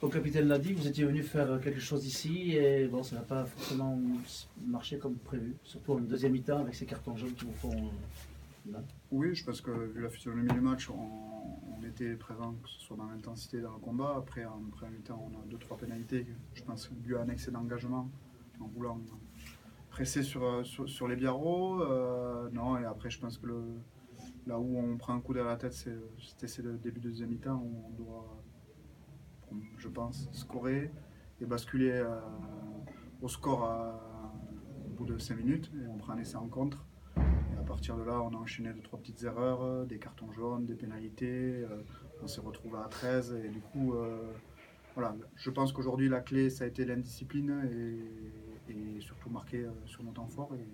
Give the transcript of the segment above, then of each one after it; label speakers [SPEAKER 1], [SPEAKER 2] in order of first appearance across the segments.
[SPEAKER 1] Comme le capitaine l'a dit, vous étiez venu faire quelque chose ici et bon, ça n'a pas forcément marché comme prévu, surtout en deuxième mi-temps avec ces cartons jaunes qui vous font mal.
[SPEAKER 2] Oui, je pense que vu la physionomie du match, on était présent, que ce soit dans l'intensité, dans le combat. Après, en première mi-temps, on a 2-3 pénalités, je pense, dû à un excès d'engagement en voulant presser sur les Biarros. Non, et après, je pense que là où on prend un coup derrière la tête, c'est le début de deuxième mi-temps où on doit, je pense, scorer et basculer au score au bout de 5 minutes. Et on prend un essai en contre. Et à partir de là, on a enchaîné 2-3 petites erreurs, des cartons jaunes, des pénalités. On s'est retrouvé à 13. Et du coup, voilà, je pense qu'aujourd'hui, la clé, ça a été l'indiscipline et surtout marqué sur nos temps forts. Et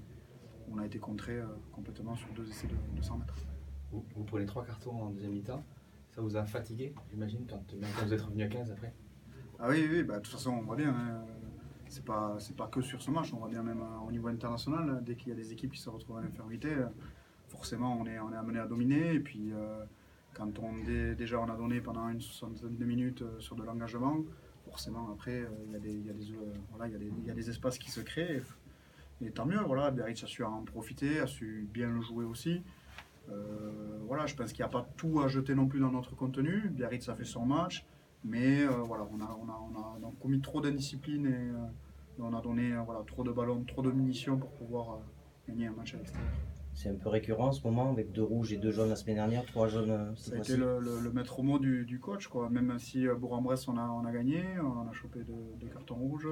[SPEAKER 2] on a été contré complètement sur 2 essais de 100 mètres.
[SPEAKER 3] Vous prenez 3 cartons en deuxième mi-temps. Ça vous a fatigué, j'imagine, quand vous êtes revenu à 15 après?
[SPEAKER 2] Ah oui, bah, de toute façon, on voit bien. Hein. C'est pas que sur ce match, on voit bien même au niveau international, dès qu'il y a des équipes qui se retrouvent à l'infériorité, forcément on est amené à dominer. Et puis quand déjà on a donné pendant une soixantaine de minutes sur de l'engagement, forcément après il y a des espaces qui se créent. Et tant mieux, voilà, Biarritz a su en profiter, a su bien le jouer aussi. Voilà, je pense qu'il n'y a pas tout à jeter non plus dans notre contenu. Biarritz a fait son match. Mais voilà, on a commis trop d'indiscipline et on a donné trop de ballons, trop de munitions pour pouvoir gagner un match à l'extérieur.
[SPEAKER 4] C'est un peu récurrent en ce moment, avec 2 rouges et 2 jaunes la semaine dernière, 3 jaunes
[SPEAKER 2] Ça a été le maître mot du coach, quoi. Même si Bourg-en-Bresse on a gagné, on a chopé des cartons rouges,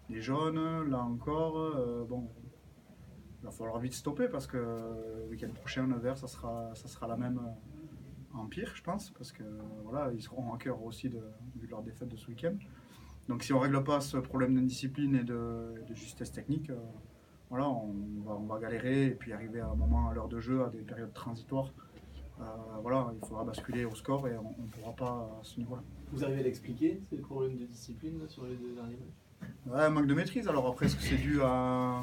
[SPEAKER 2] des jaunes, là encore. Bon, il va falloir vite stopper parce que le week-end prochain, Nevers, ça sera la même. En pire, je pense, parce que voilà, ils seront en cœur aussi vu leur défaite de ce week-end. Donc si on ne règle pas ce problème d'indiscipline et de justesse technique, voilà, on va galérer et puis arriver à un moment, à l'heure de jeu, à des périodes transitoires. Voilà, il faudra basculer au score et on ne pourra pas à ce niveau-là.
[SPEAKER 5] Vous arrivez à l'expliquer, ces problèmes de discipline là, sur les 2 derniers matchs?
[SPEAKER 2] Ouais, manque de maîtrise. Alors après, est-ce que c'est dû à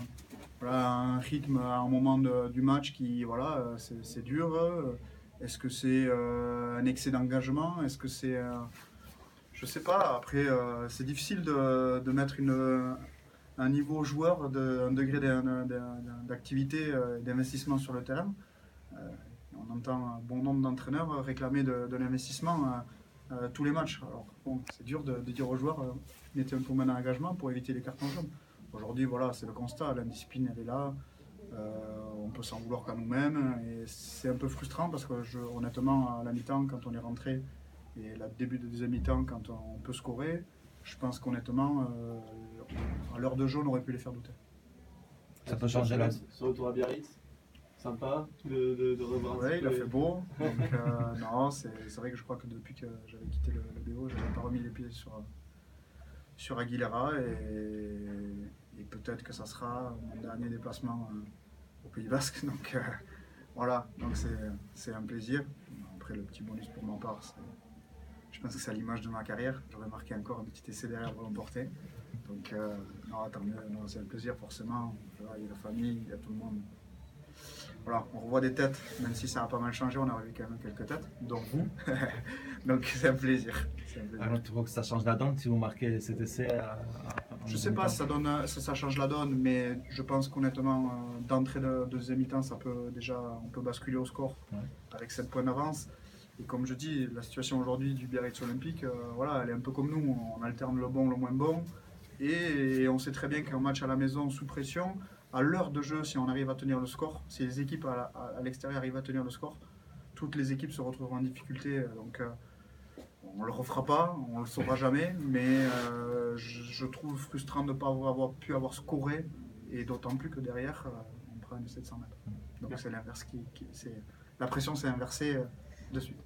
[SPEAKER 2] un rythme, à un moment du match qui, voilà, c'est dur. Est-ce que c'est un excès d'engagement? Est-ce que c'est... je sais pas. Après, c'est difficile de mettre un niveau joueur, un degré d'activité, d'investissement sur le terrain. On entend un bon nombre d'entraîneurs réclamer de l'investissement tous les matchs. Alors, bon, c'est dur de dire aux joueurs mettez un peu moins d'engagement pour éviter les cartons jaunes. Aujourd'hui, voilà, c'est le constat. L'indiscipline, elle est là. On peut s'en vouloir qu'à nous-mêmes et c'est un peu frustrant parce que honnêtement à la mi-temps quand on est rentré et le début de deuxième mi-temps quand on peut scorer, je pense qu'honnêtement à l'heure de jeu on aurait pu les faire douter.
[SPEAKER 4] Ça peut changer là.
[SPEAKER 5] Ce retour à Biarritz, sympa de revoir.
[SPEAKER 2] Oui, il a fait beau. Donc, non, c'est vrai que je crois que depuis que j'avais quitté le BO, je n'avais pas remis les pieds sur Aguilera et peut-être que ça sera mon dernier déplacement au Pays Basque. Donc voilà, donc c'est un plaisir. Après le petit bonus pour ma part, je pense que c'est à l'image de ma carrière. J'aurais marqué encore un petit essai derrière pour l'emporter. Donc non, tant mieux, c'est un plaisir forcément. Voilà, il y a la famille, il y a tout le monde. Voilà, on revoit des têtes, même si ça a pas mal changé, on a revu quand même quelques têtes, dont vous. Donc c'est un plaisir.
[SPEAKER 1] Alors tu vois que ça change la donne si vous marquez cet essai
[SPEAKER 2] Je sais pas si ça change la donne, mais je pense qu'honnêtement, d'entrée de deuxième mi-temps, on peut basculer au score avec 7 points d'avance. Et comme je dis, la situation aujourd'hui du Biarritz Olympique, voilà, elle est un peu comme nous, on alterne le bon, le moins bon. Et on sait très bien qu'un match à la maison sous pression, à l'heure de jeu, si on arrive à tenir le score, si les équipes à l'extérieur arrivent à tenir le score, toutes les équipes se retrouveront en difficulté. Donc on ne le refera pas, on ne le saura jamais, mais je trouve frustrant de ne pas avoir scoré, et d'autant plus que derrière, on prend un essai de 100 mètres. Donc c'est l'inverse la pression s'est inversée de suite.